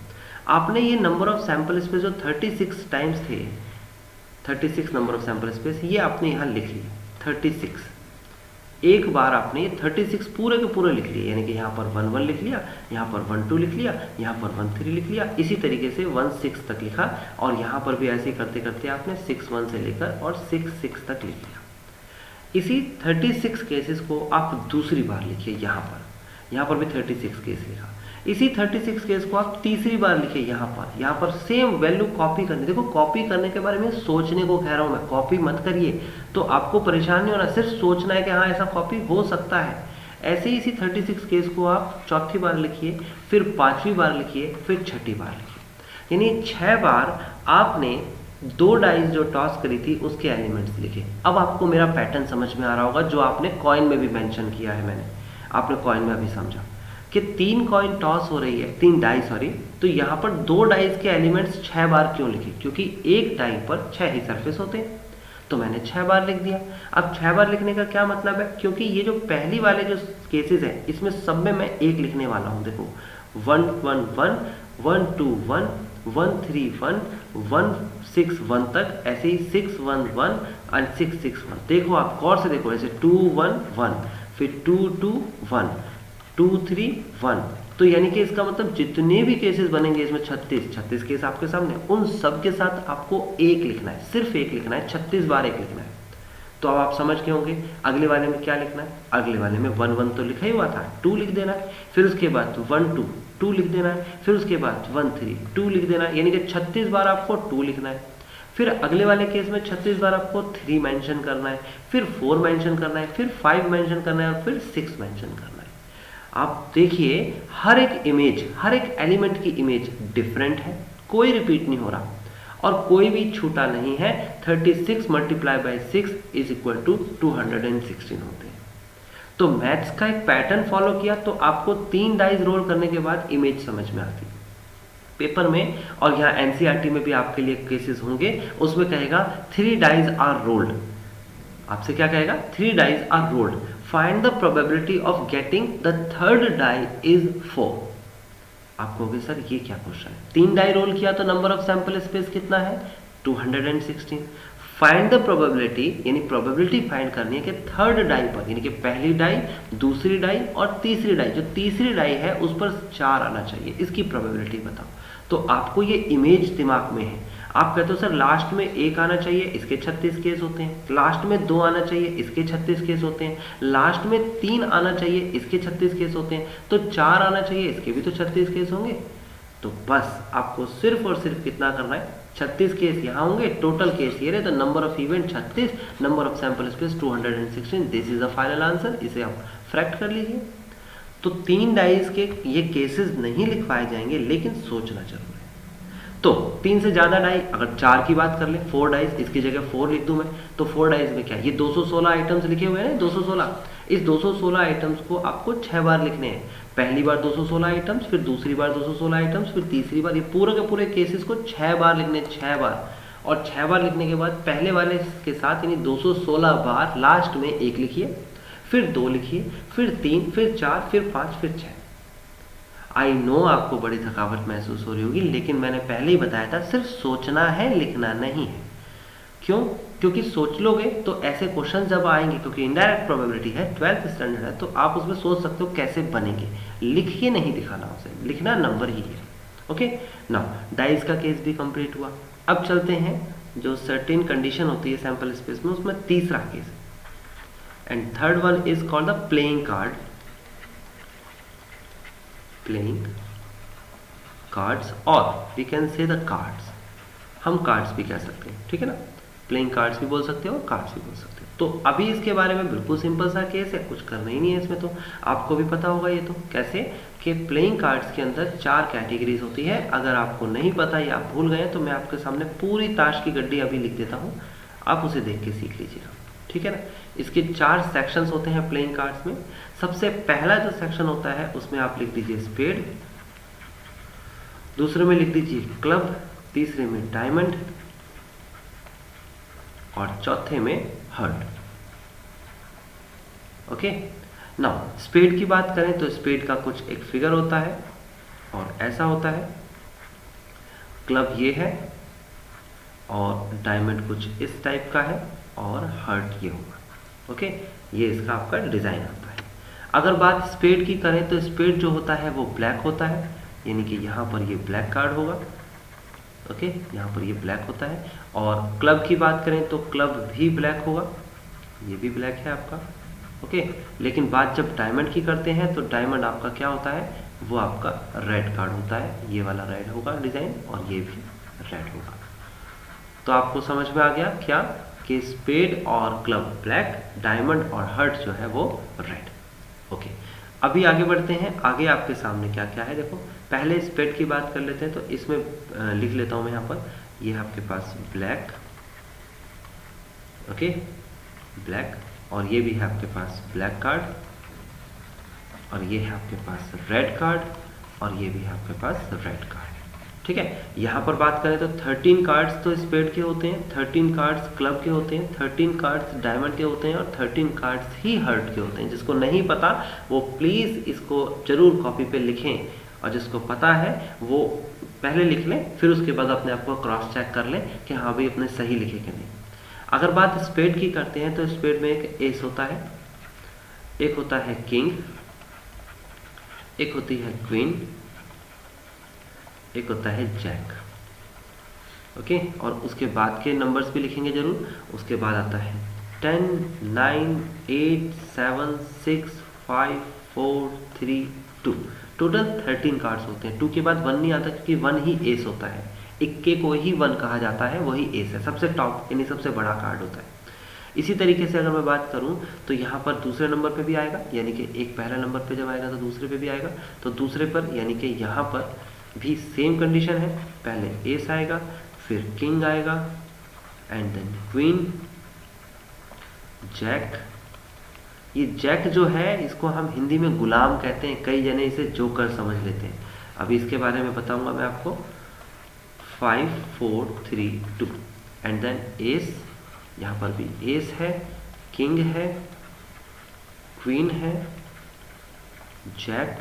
आपने ये नंबर ऑफ सैंपल स्पेस जो 36 टाइम्स थे, 36 नंबर ऑफ सैंपल स्पेस, ये आपने यहाँ लिख लिया 36। एक बार आपने 36 पूरे के पूरे लिख लिए, यानी कि यहाँ पर 1 1 लिख लिया, यहाँ पर 1 2 लिख लिया, यहाँ पर 1 3 लिख लिया, इसी तरीके से 1 6 तक लिखा, और यहाँ पर भी ऐसे ही करते करते आपने 6 1 से लेकर और 6 6 तक लिख लिया। इसी 36 केसेस को आप दूसरी बार लिखिए, यहाँ पर भी 36 केस लिखा। इसी 36 केस को आप तीसरी बार लिखिए, यहाँ पर सेम वैल्यू कॉपी करनी। देखो कॉपी करने के बारे में सोचने को कह रहा हूँ मैं, कॉपी मत करिए, तो आपको परेशान नहीं होना, सिर्फ सोचना है कि हाँ ऐसा कॉपी हो सकता है। ऐसे ही इसी 36 केस को आप चौथी बार लिखिए, फिर पांचवी बार लिखिए, फिर छठी बार लिखिए, यानी 6 बार आपने 2 डाइस जो टॉस करी थी उसके एलिमेंट्स लिखे। अब आपको मेरा पैटर्न समझ में आ रहा होगा, जो आपने कॉइन में भी मेंशन किया है, मैंने आपने कॉइन में अभी समझा कि 3 कॉइन टॉस हो रही है, 3 डाई सॉरी, तो यहाँ पर 2 डाइस के एलिमेंट्स 6 बार क्यों लिखे? क्योंकि एक डाई पर 6 ही सरफेस होते हैं, तो मैंने 6 बार लिख दिया। अब 6 बार लिखने का क्या मतलब है, क्योंकि ये जो पहली वाले जो केसेस हैं इसमें सब में मैं एक लिखने वाला हूँ। देखो 1 1 1 1 2 1 1 3 1 1 6 1 तक, ऐसे ही 6 1 1 एंड 6 6 1। देखो आप गौर से देखो, ऐसे 2 1 1, फिर 2 2 1 2 3 1, तो यानी कि इसका मतलब जितने भी केसेस बनेंगे इसमें 36 केस आपके सामने, उन सब के साथ आपको एक लिखना है, सिर्फ एक लिखना है, 36 बार एक लिखना है। तो अब आप समझ गए होंगे अगले वाले में क्या लिखना है। अगले वाले में 1 1 तो लिखा ही हुआ था, 2 लिख देना है, फिर उसके बाद 1 2 2 लिख देना है, फिर उसके बाद 1 3 2 लिख देना है, यानी कि 36 बार आपको 2 लिखना है। फिर अगले वाले केस में 36 बार आपको 3 मेंशन करना है, फिर 4 मेंशन करना है, फिर 5 मेंशन करना है और फिर 6 मेंशन करना है। आप देखिए हर एक इमेज, हर एक एलिमेंट की इमेज डिफरेंट है, कोई रिपीट नहीं हो रहा और कोई भी छूटा नहीं है। 36 multiply by 6 is equal to 216 होते हैं। तो मैथ्स का एक पैटर्न फॉलो किया तो आपको 3 डाइज रोल करने के बाद इमेज समझ में आती। पेपर में और यहाँ एनसीईआरटी में भी आपके लिए केसेस होंगे, उसमें कहेगा 3 डाइज आर रोल्ड। आपसे क्या कहेगा? 3 dice are rolled, find the probability of getting the third die is 4। आप कहोगे सर ये क्या क्वेश्चन है, 3 डाई रोल किया तो नंबर ऑफ सैंपल स्पेस कितना है? 216। फाइंड द प्रोबेबिलिटी, यानी प्रोबेबिलिटी फाइंड करनी है कि थर्ड डाई पर, यानी कि पहली डाई, दूसरी डाई और तीसरी डाई, जो तीसरी डाई है उस पर 4 आना चाहिए, इसकी प्रोबेबिलिटी बताओ। तो आपको ये इमेज दिमाग में है। आप कहते हो सर लास्ट में 1 आना चाहिए, इसके 36 केस होते हैं, लास्ट में 2 आना चाहिए, इसके 36 केस होते हैं, लास्ट में 3 आना चाहिए, इसके 36 केस होते हैं, तो 4 आना चाहिए, इसके भी तो 36 केस होंगे। तो बस आपको सिर्फ और सिर्फ कितना करना है, 36 केस यहाँ होंगे, टोटल केस ये रहे, तो number of event 36, number of sample space 216। This is the final answer. इसे आप फैक्ट कर लीजिए। तो 3 डाइज के ये केसेस नहीं लिख पाए जाएंगे, लेकिन सोचना जरूर है। तो 3 से ज्यादा डाई, अगर 4 की बात कर ले, 4 डाइज, इसकी जगह 4 लिख दूं मैं, तो 4 डाइज में क्या, ये 216 आइटम्स लिखे हुए हैं, 216। इस 216 आइटम्स को आपको 6 बार लिखने हैं। पहली बार 216 आइटम्स, फिर दूसरी बार 216 आइटम्स, फिर तीसरी बार, ये पूरे के पूरे केसेस को 6 बार लिखने, 6 बार। और 6 बार लिखने के बाद पहले वाले के साथ यानी 216 बार लास्ट में 1 लिखिए, फिर 2 लिखिए, फिर 3, फिर 4, फिर 5, फिर 6। आई नो आपको बड़ी थकावट महसूस हो रही होगी, लेकिन मैंने पहले ही बताया था सिर्फ सोचना है, लिखना नहीं है। क्यों? क्योंकि सोच लोगे तो ऐसे क्वेश्चन जब आएंगे, क्योंकि इनडायरेक्ट प्रोबेबिलिटी है, 12th स्टैंडर्ड है, तो आप उसमें सोच सकते हो कैसे बनेंगे, लिख के नहीं दिखाना उसे, लिखना नंबर ही है। ओके नाउ डाइज का केस भी कंप्लीट हुआ। अब चलते हैं जो सर्टेन कंडीशन होती है सैंपल स्पेस में, उसमें तीसरा case, and third one is called the playing card. Playing cards, और we can say the cards, हम कार्ड्स भी कह सकते हैं, ठीक है ना, प्लेइंग कार्ड्स भी बोल सकते हो और कार्ड्स भी बोल सकते हो। तो अभी इसके बारे में बिल्कुल सिंपल सा केस है, कुछ करना ही नहीं है इसमें, तो आपको भी पता होगा ये तो कैसे कि प्लेइंग कार्ड्स के अंदर 4 कैटेगरीज होती है। अगर आपको नहीं पता या आप भूल गए तो मैं आपके सामने पूरी ताश की गड्डी अभी लिख देता हूँ, आप उसे देख के सीख लीजिएगा, ठीक है ना। इसके 4 सेक्शंस होते हैं प्लेइंग कार्ड्स में। सबसे पहला जो सेक्शन होता है उसमें आप लिख दीजिए स्पेड, दूसरे में लिख दीजिए क्लब, तीसरे में डायमंड और चौथे में हर्ट। ओके नाउ स्पेड की बात करें तो स्पेड का कुछ एक फिगर होता है और ऐसा होता है, क्लब ये है और डायमंड कुछ इस टाइप का है और हर्ट ये होगा। ओके ये इसका आपका डिज़ाइन होता है। अगर बात स्पेड की करें तो स्पेड जो होता है वो ब्लैक होता है, यानी कि यहाँ पर ये ब्लैक कार्ड होगा। ओके, यहाँ पर ये ब्लैक होता है। और क्लब की बात करें तो क्लब भी ब्लैक होगा, ये भी ब्लैक है आपका। ओके, लेकिन बात जब डायमंड की करते हैं तो डायमंड आपका क्या होता है, वो आपका रेड कार्ड होता है। ये वाला रेड होगा डिज़ाइन और ये भी रेड होगा। तो आपको समझ में आ गया क्या कि स्पेड और क्लब ब्लैक, डायमंड और हर्ट जो है वो रेड। ओके, अभी आगे बढ़ते हैं। आगे आपके सामने क्या क्या है देखो। पहले स्पेड की बात कर लेते हैं, तो इसमें लिख लेता हूँ मैं यहाँ पर, ये आपके पास ब्लैक, ओके ब्लैक, और ये भी है आपके पास ब्लैक कार्ड, और ये है आपके पास रेड कार्ड, और ये भी है आपके पास रेड कार्ड। ठीक है, यहाँ पर बात करें तो 13 कार्ड्स तो स्पेड के होते हैं, 13 कार्ड्स क्लब के होते हैं, 13 कार्ड्स डायमंड के होते हैं, और 13 कार्ड्स ही हर्ट के होते हैं। जिसको नहीं पता वो प्लीज़ इसको जरूर कॉपी पे लिखें, और जिसको पता है वो पहले लिख लें, फिर उसके बाद अपने आप को क्रॉस चेक कर लें कि हाँ भाई अपने सही लिखे कि नहीं। अगर बात स्पेड की करते हैं तो स्पेड में एक एस होता है, एक होता है किंग, एक होती है क्वीन, एक होता है जैक। ओके, और उसके बाद के नंबर्स भी लिखेंगे जरूर। उसके बाद आता है 10, 9, 8, 7, 6, 5, 4, 3, 2। टोटल 13 कार्ड्स होते हैं। 2 के बाद 1 नहीं आता क्योंकि 1 ही एस होता है। इक्के को ही 1 कहा जाता है, वही एस है, सबसे टॉप यानी सबसे बड़ा कार्ड होता है। इसी तरीके से अगर मैं बात करूं तो यहाँ पर दूसरे नंबर पे भी आएगा, यानी कि एक पहला नंबर पे जब आएगा तो दूसरे पे भी आएगा। तो दूसरे पर यानी कि यहाँ पर भी सेम कंडीशन है, पहले एस आएगा, फिर किंग आएगा, एंड देन क्वीन, जैक। ये जैक जो है इसको हम हिंदी में गुलाम कहते हैं, कई जने इसे जोकर समझ लेते हैं। अभी इसके बारे में बताऊंगा मैं आपको। 5, 4, 3, 2 एंड देन एस, यहाँ पर भी एस है, किंग है, क्वीन है, Jack,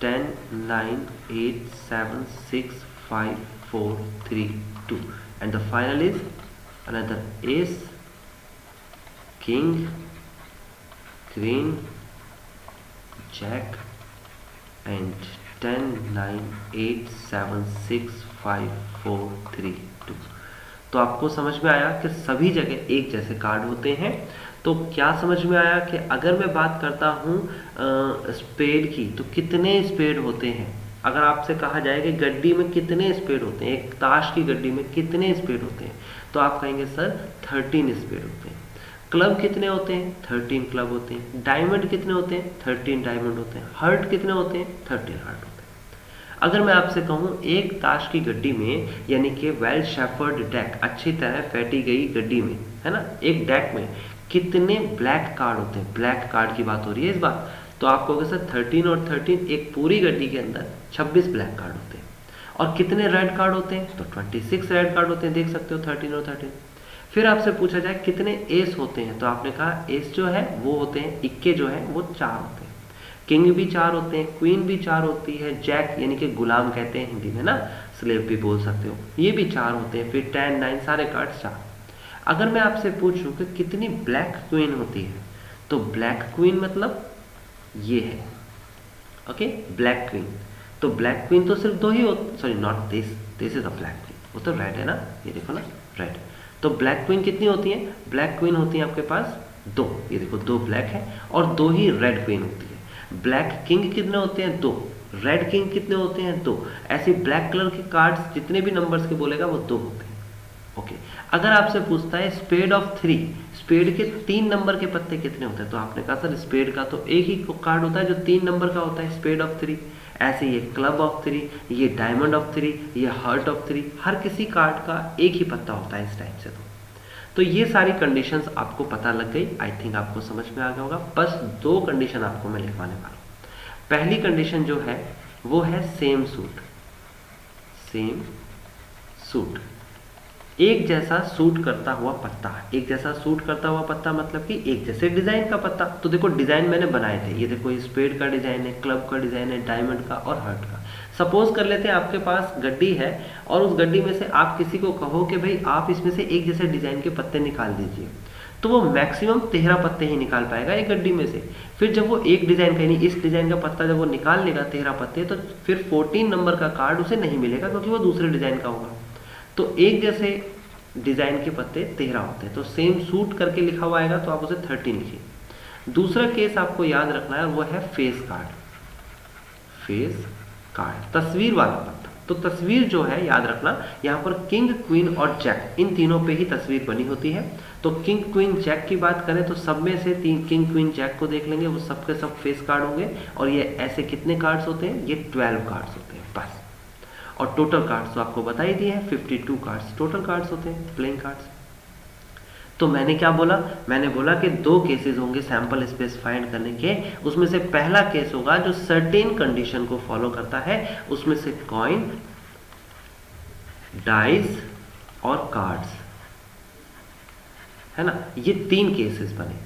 10, 9, 8, 7, 6, 5, 4, 3, 2 and the final is another ace, king, queen, jack and 10, 9, 8, 7, 6, 5, 4, 3, 2। तो आपको समझ में आया कि सभी जगह एक जैसे कार्ड होते हैं। तो क्या समझ में आया कि अगर मैं बात करता हूँ स्पेड की तो कितने स्पेड होते हैं। अगर आपसे कहा जाए कि गड्डी में कितने स्पेड होते हैं, एक ताश की गड्डी में कितने स्पेड होते हैं, तो आप कहेंगे सर 13 स्पेड होते हैं। क्लब कितने होते हैं, 13 क्लब होते हैं। डायमंड कितने होते हैं, 13 डायमंड होते हैं। हर्ट कितने होते हैं, 13 हर्ट होते हैं। अगर मैं आपसे कहूँ एक ताश की गड्डी में, यानी कि वेल शेफर्ड डेक, अच्छी तरह फेंटी गई गड्डी में, है ना, एक डेक में कितने ब्लैक कार्ड होते हैं, ब्लैक कार्ड की बात हो रही है इस बार, तो आप कहोगे सर 13 और 13, एक पूरी गड्डी के अंदर 26 ब्लैक कार्ड होते हैं। और कितने रेड कार्ड होते हैं, तो 26 रेड कार्ड होते हैं, देख सकते हो 13 और 13। फिर आपसे पूछा जाए कितने एस होते हैं, तो आपने कहा एस जो है वो होते हैं, इक्के जो है वो 4 होते हैं। किंग भी 4 होते हैं, क्वीन भी 4 होती है, जैक यानी कि गुलाम कहते हैं हिंदी में ना, स्लेव भी बोल सकते हो, ये भी 4 होते हैं। फिर 10, 9 सारे कार्ड 4। अगर मैं आपसे पूछूं कि कितनी ब्लैक क्वीन होती है, तो ब्लैक क्वीन मतलब ये है, ओके ब्लैक क्वीन। तो ब्लैक क्वीन तो सिर्फ 2 ही होती, sorry not this, this is a black queen, वो तो रेड है ना, ये देखो ना रेड। तो ब्लैक क्वीन कितनी होती है, ब्लैक क्वीन होती है आपके पास 2, ये देखो 2 ब्लैक है और 2 ही रेड क्वीन होती है। ब्लैक किंग कितने होते हैं, 2। रेड किंग कितने होते हैं, 2। ऐसे ब्लैक कलर के कार्ड्स जितने भी नंबर्स के बोलेगा वो 2 होते हैं। ओके, अगर आपसे पूछता है स्पेड ऑफ 3, स्पेड के 3 नंबर के पत्ते कितने होते हैं, तो आपने कहा सर स्पेड का तो एक ही कार्ड होता है जो 3 नंबर का होता है, स्पेड ऑफ 3। ऐसे ये क्लब ऑफ 3, ये डायमंड ऑफ 3, ये हार्ट ऑफ 3, हर किसी कार्ड का एक ही पत्ता होता है इस टाइप से। तो ये सारी कंडीशंस आपको पता लग गई, आई थिंक आपको समझ में आ गया होगा। बस 2 कंडीशन आपको मैं लिखवाने वाला हूँ। पहली कंडीशन जो है वो है सेम सूट, सेम सूट, एक जैसा सूट करता हुआ पत्ता। एक जैसा सूट करता हुआ पत्ता मतलब कि एक जैसे डिजाइन का पत्ता। तो देखो डिजाइन मैंने बनाए थे, ये देखो ये स्पेड का डिजाइन है, क्लब का डिजाइन है, डायमंड का और हार्ट का। सपोज कर लेते हैं आपके पास गड्डी है और उस गड्डी में से आप किसी को कहो कि भाई आप इसमें से एक जैसे डिजाइन के पत्ते निकाल दीजिए, तो वो मैक्सिमम 13 पत्ते ही निकाल पाएगा एक गड्डी में से। फिर जब वो एक डिज़ाइन का, यानी इस डिज़ाइन का पत्ता जब वो निकाल लेगा 13 पत्ते, तो फिर 14 नंबर का कार्ड उसे नहीं मिलेगा क्योंकि वो दूसरे डिज़ाइन का होगा। तो एक जैसे डिज़ाइन के पत्ते 13 होते हैं, तो सेम सूट करके लिखा हुआ आएगा तो आप उसे 13 लिखिए। दूसरा केस आपको याद रखना है, वो है फेस कार्ड। फेस कार्ड तस्वीर वाला पत्ता। तो तस्वीर जो है याद रखना, यहाँ पर किंग, क्वीन और जैक, इन तीनों पे ही तस्वीर बनी होती है। तो किंग, क्वीन, जैक की बात करें तो सब में से तीन किंग, क्वीन, जैक को देख लेंगे, वो सब के सब फेस कार्ड होंगे। और ये ऐसे कितने कार्ड्स होते हैं? ये 12 कार्ड्स होते हैं बस। और टोटल कार्ड्स तो आपको बता ही दिए हैं, 52 कार्ड्स टोटल कार्ड्स होते हैं, प्लेइंग कार्ड्स। तो मैंने क्या बोला? मैंने बोला कि 2 केसेस होंगे सैंपल स्पेस फाइंड करने के। उसमें से पहला केस होगा जो सर्टेन कंडीशन को फॉलो करता है, उसमें से कॉइन, डाइस और कार्ड्स, है ना। ये 3 केसेस बने।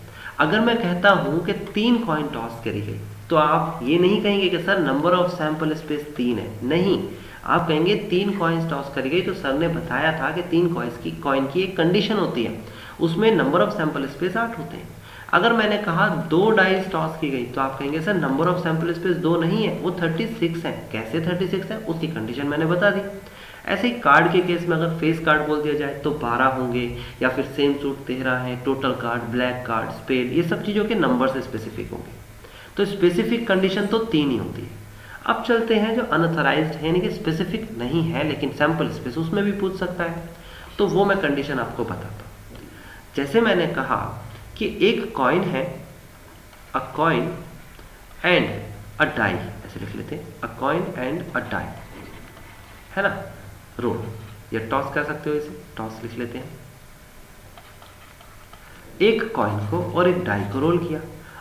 अगर मैं कहता हूं कि 3 कॉइन टॉस करी गई, तो आप ये नहीं कहेंगे कि sir number of sample space 3 है, नहीं, आप कहेंगे 3 कॉइन्स टॉस करी गई। तो सर ने बताया था कि 3 कॉइन की एक कंडीशन होती है, उसमें नंबर ऑफ सैंपल स्पेस 8 होते हैं। अगर मैंने कहा 2 डाइस टॉस की गई, तो आप कहेंगे sir number of sample space 2 नहीं है, वो 36 है। कैसे 36 है? उसकी कंडीशन मैंने बता दी। ऐसे ही कार्ड के केस में अगर फेस कार्ड बोल दिया जाए तो 12 होंगे, या फिर सेम सूट 13 है, total card, black card, spade, ये सब चीज़ों के नंबर से स्पेसिफिक होंगे। तो स्पेसिफिक कंडीशन तो 3 ही होती है। अब चलते हैं जो अनऑथराइज्ड है, यानी कि स्पेसिफिक नहीं है लेकिन सैंपल स्पेस, उसमें भी पूछ सकता है। तो वो मैं कंडीशन आपको बताता हूँ। जैसे मैंने कहा कि एक कॉइन है, a coin and a die, ऐसे लिख लेते हैं, a coin and a die, है ना, रोल, या टॉस कर सकते हो, इसे टॉस लिख लेते हैं। एक कॉइन को और एक डाई को रोल किया।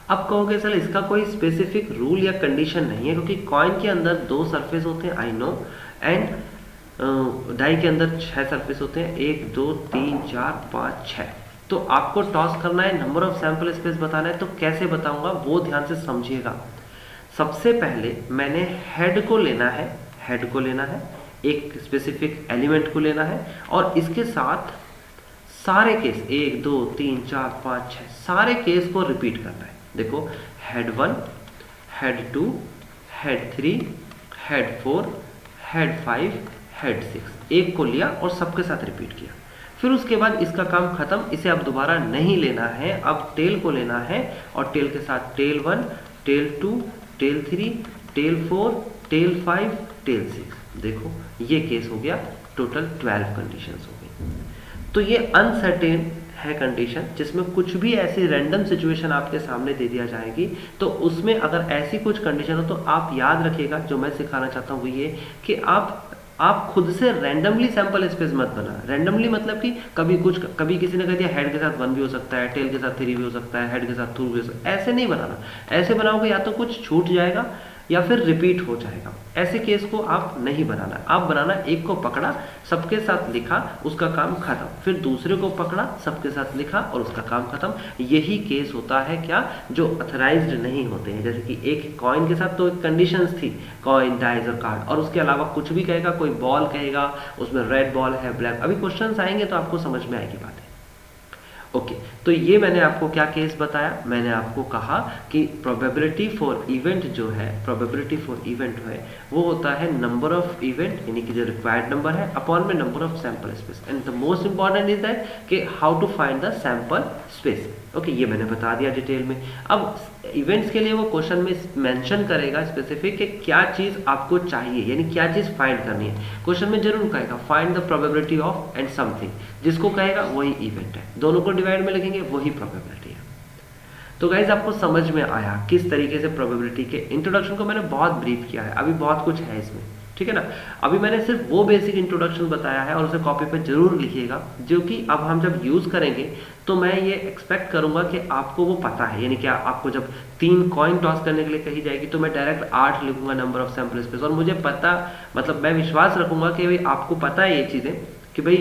अब कहोगे सर इसका कोई स्पेसिफिक रूल या कंडीशन नहीं है, क्योंकि कॉइन के अंदर 2 सरफेस होते हैं, आई नो, एंड डाई के अंदर 6 सरफेस होते हैं, 1 2 3 4 5 6। तो आपको टॉस करना है, नंबर ऑफ सैंपल स्पेस बताना है, तो कैसे बताऊंगा वो ध्यान से समझिएगा। सबसे पहले मैंने हेड को लेना है, हेड को लेना है, एक स्पेसिफिक एलिमेंट को लेना है, और इसके साथ सारे केस 1 2 3 4 5 6 सारे केस को रिपीट करना है। देखो, head 1, head 2, head 3, head 4, head 5, head 6, एक को लिया और सबके साथ रिपीट किया। फिर उसके बाद इसका काम खत्म, इसे अब दोबारा नहीं लेना है, अब टेल को लेना है, और टेल के साथ tail 1, tail 2, tail 3, tail 4, tail 5, tail 6। देखो ये केस हो गया, टोटल 12 कंडीशंस हो गई। तो ये अनसर्टेन है कंडीशन, जिसमें कुछ भी ऐसी रैंडम सिचुएशन आपके सामने दे दिया जाएगी, तो उसमें अगर ऐसी कुछ कंडीशन हो तो आप याद रखिएगा, जो मैं सिखाना चाहता हूँ वो ये कि आप खुद से रैंडमली सैंपल स्पेस मत बना। रैंडमली मतलब कि कभी किसी ने कह दिया हेड के साथ 1 भी हो सकता है, टेल के साथ 3 भी हो सकता है, हेड के साथ 2 भी हो सकता है, ऐसे नहीं बनाना। ऐसे बनाओगे या तो कुछ छूट जाएगा या फिर रिपीट हो जाएगा। ऐसे केस को आप नहीं बनाना। आप बनाना, एक को पकड़ा, सबके साथ लिखा, उसका काम खत्म, फिर दूसरे को पकड़ा, सबके साथ लिखा और उसका काम खत्म। यही केस होता है क्या, जो अथराइज्ड नहीं होते हैं। जैसे कि एक कॉइन के साथ तो एक कंडीशंस थी, कॉइन, डाइज और कार्ड, और उसके अलावा कुछ भी कहेगा, कोई बॉल कहेगा, उसमें रेड बॉल है, ब्लैक, अभी क्वेश्चंस आएंगे तो आपको समझ में आएगी बात है। ओके, तो ये मैंने आपको क्या केस बताया, मैंने आपको कहा कि प्रोबेबिलिटी फॉर इवेंट जो है, प्रोबेबिलिटी फॉर इवेंट है वो होता है नंबर ऑफ इवेंट, यानी कि जो रिक्वायर्ड नंबर है, अपॉन में number of sample space, and the most important is that कि how to find the sample space. Okay, ये मैंने बता दिया डिटेल में। अब इवेंट्स के लिए वो क्वेश्चन में मेंशन करेगा स्पेसिफिक कि क्या चीज़ आपको चाहिए, यानी क्या चीज़ फाइंड करनी है। क्वेश्चन में जरूर कहेगा find the probability of and something, जिसको कहेगा वही इवेंट है, दोनों को डिवाइड में लिखेंगे वही प्रोबेबिलिटी है। तो गाइज आपको समझ में आया किस तरीके से प्रोबेबिलिटी के इंट्रोडक्शन को मैंने बहुत ब्रीफ किया है, अभी बहुत कुछ है इसमें, ठीक है ना। अभी मैंने सिर्फ वो बेसिक इंट्रोडक्शन बताया है और उसे कॉपी पे जरूर लिखिएगा, जो कि अब हम जब यूज़ करेंगे तो मैं ये एक्सपेक्ट करूंगा कि आपको वो पता है। यानी क्या, आपको जब 3 कॉइन टॉस करने के लिए कही जाएगी तो मैं डायरेक्ट 8 लिखूंगा नंबर ऑफ सैंपल स्पेस, और मुझे पता, मतलब मैं विश्वास रखूंगा कि भाई आपको पता है ये चीज़ें कि भाई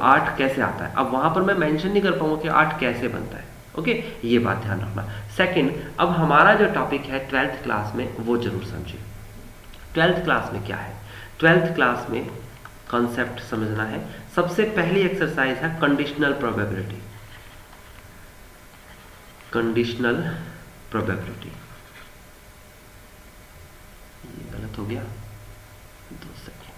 8 कैसे आता है। अब वहाँ पर मैं मेंशन नहीं कर पाऊंगा कि 8 कैसे बनता है। ओके, ये बात ध्यान रखना। सेकंड, अब हमारा जो टॉपिक है 12th क्लास में, वो जरूर समझिए। 12th क्लास में क्या है, 12th क्लास में कॉन्सेप्ट समझना है। सबसे पहली एक्सरसाइज है कंडीशनल प्रोबेबिलिटी। कंडीशनल प्रोबेबिलिटी, ये गलत हो गया, 2 सेकेंड।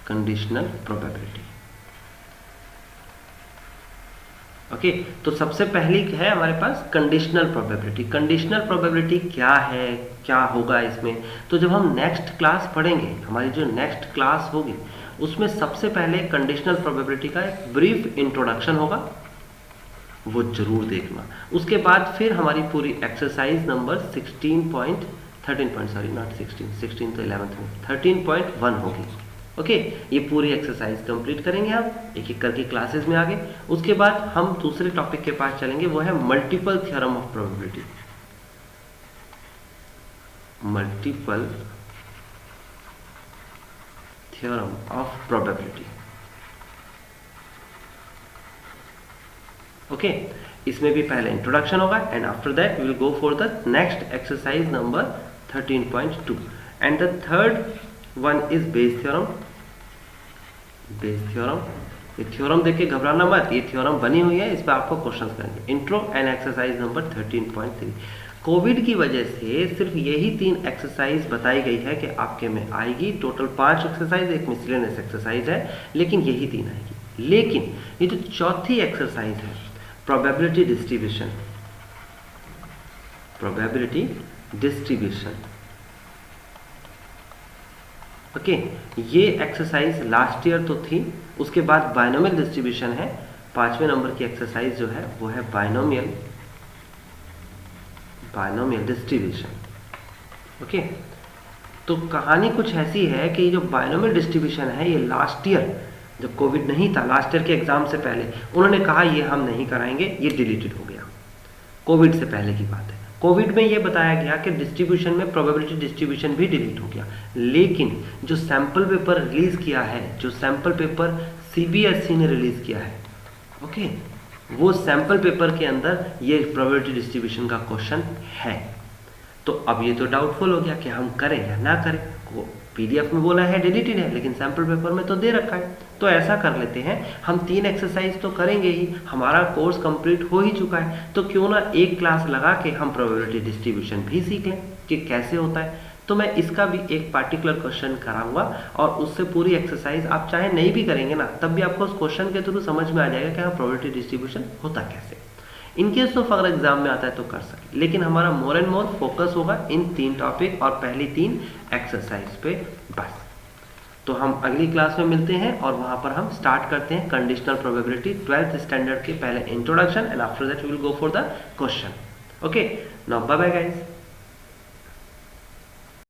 Conditional probability. ओके, तो सबसे पहली है हमारे पास कंडीशनल प्रोबेबिलिटी। कंडीशनल प्रोबेबिलिटी क्या है, क्या होगा इसमें, तो जब हम नेक्स्ट क्लास पढ़ेंगे, हमारी जो नेक्स्ट क्लास होगी उसमें सबसे पहले कंडीशनल प्रोबेबिलिटी का एक ब्रीफ इंट्रोडक्शन होगा, वो जरूर देखना। उसके बाद फिर हमारी पूरी एक्सरसाइज नंबर 16 तो 11th में 13.1 होगी। ओके, ये पूरी एक्सरसाइज कंप्लीट करेंगे हम एक एक करके क्लासेस में आगे। उसके बाद हम दूसरे टॉपिक के पास चलेंगे, वो है multiple theorem of probability. Multiple theorem of probability. Okay, इसमें भी पहले इंट्रोडक्शन होगा and after that we will go for the next exercise number 13.2 and the third one is Bayes theorem. Bayes theorem, ये थ्योरम देख के घबराना मत, ये थ्योरम बनी हुई है, इस पर आपको क्वेश्चंस करेंगे। Intro and exercise number 13.3। Covid की वजह से सिर्फ यही 3 एक्सरसाइज बताई गई है कि आपके में आएगी। टोटल 5 एक्सरसाइज, एक मिसलेनियस एक्सरसाइज है, लेकिन यही 3 आएगी। लेकिन ये जो चौथी एक्सरसाइज है, probability distribution, probability distribution, okay, ये एक्सरसाइज लास्ट ईयर तो थी। उसके बाद बायनोमियल डिस्ट्रीब्यूशन है, 5वें नंबर की एक्सरसाइज जो है वो है बायनोमियल डिस्ट्रीब्यूशन। ओके, तो कहानी कुछ ऐसी है कि जो बायनोमियल डिस्ट्रीब्यूशन है, ये लास्ट ईयर जब कोविड नहीं था, लास्ट ईयर के एग्जाम से पहले उन्होंने कहा ये हम नहीं कराएंगे, ये डिलीटेड हो गया। कोविड से पहले की बात है। कोविड में ये बताया गया कि डिस्ट्रीब्यूशन में प्रोबेबिलिटी डिस्ट्रीब्यूशन भी डिलीट हो गया, लेकिन जो सैंपल पेपर रिलीज किया है, जो सैंपल पेपर सीबीएसई ने रिलीज किया है, ओके, वो सैंपल पेपर के अंदर ये प्रोबेबिलिटी डिस्ट्रीब्यूशन का क्वेश्चन है। तो अब ये तो डाउटफुल हो गया कि हम करें या ना करें। पीडीएफ में बोला है डिलीटेड है, लेकिन सैंपल पेपर में तो दे रखा है। तो ऐसा कर लेते हैं, हम 3 एक्सरसाइज तो करेंगे ही, हमारा कोर्स कंप्लीट हो ही चुका है, तो क्यों ना एक क्लास लगा के हम प्रोबेबिलिटी डिस्ट्रीब्यूशन भी सीख लें कि कैसे होता है। तो मैं इसका भी एक पार्टिकुलर क्वेश्चन कराऊंगा और उससे पूरी एक्सरसाइज आप चाहे नहीं भी करेंगे ना, तब भी आपको उस क्वेश्चन के थ्रू समझ में आ जाएगा कि हाँ प्रोबेबिलिटी डिस्ट्रीब्यूशन होता कैसे। इनकेस तो अगर एग्जाम में आता है तो कर सके, लेकिन हमारा मोर एंड मोर फोकस होगा इन 3 टॉपिक और पहली 3 एक्सरसाइज पे बस। तो हम अगली क्लास में मिलते हैं और वहां पर हम स्टार्ट करते हैं कंडीशनल प्रोबेबिलिटी 12th स्टैंडर्ड के पहले introduction and after that we will go for the question. Okay, now bye bye guys.